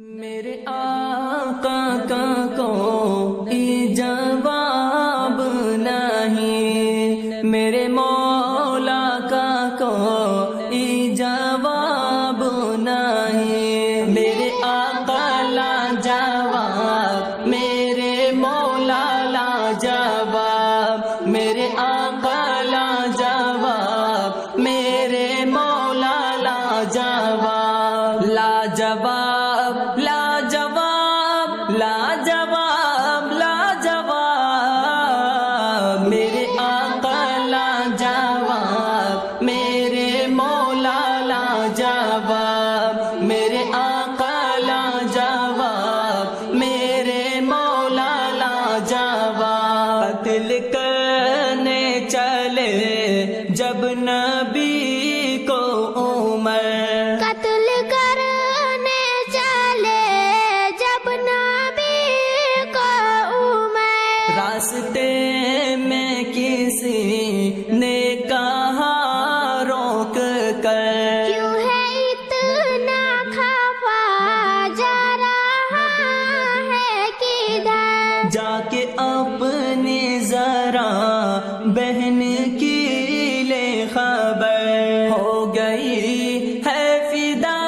میرے آقا کا کوئی جواب نہیں، میرے مولا کا کوئی جواب نہیں، میرے آقا لا جواب، میرے مولا لا جواب، میرے آقا لا جواب، میرے مولا لا جواب، لا جواب لا جواب لا جواب لا جواب، میرے آقا لا جواب، میرے مولا لا جواب، میرے آقا لا جواب، میرے مولا لا جواب۔ قتل کرنے چلے جب نبی کو عمر، قتل کرنے چلے جب نبی کو عمر، راستے میں کسی نے کہا روک کر، کیوں ہے اتنا خفا جا رہا ہے کدھر، جا کے اپنی ذرا بہن کی لے خبر، ہو گئی ہے فدا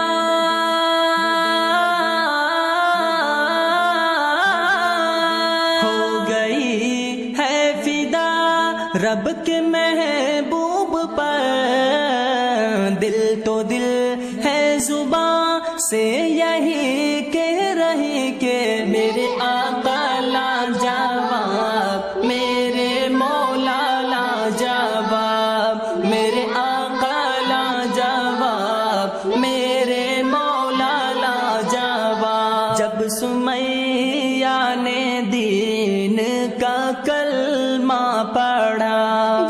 ہو گئی ہے فدا رب کے محبوب پر، دل تو دل ہے زباں سے یہی کہہ رہی کہ میرے آقا لا جواب، میرے مولا لا جواب، میرے آقا لا جواب، میرے مولا لا جواب۔ جب سمیہ نے دین کا کلمہ پڑھا،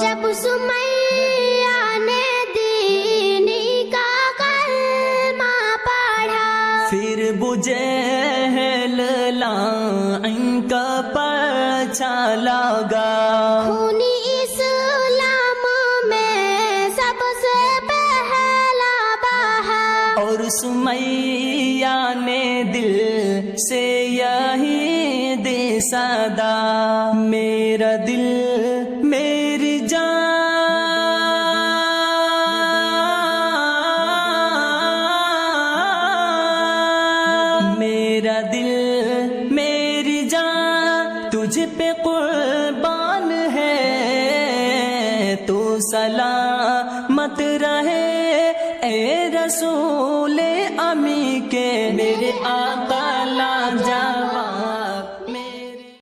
جب سمیہ نے دین کا کلمہ پڑھا، پھر بجہل لعن کا پرچا لگا، خونی اسلام میں سب سے پہلا بہا، اور سمیہ نے دل سے یہی دی صدا، میرا دل میری جان، میرا دل میری جان تجھ پہ قربان ہے، تو سلامت رہے اے رسول امی کے، میرے آقا لا جا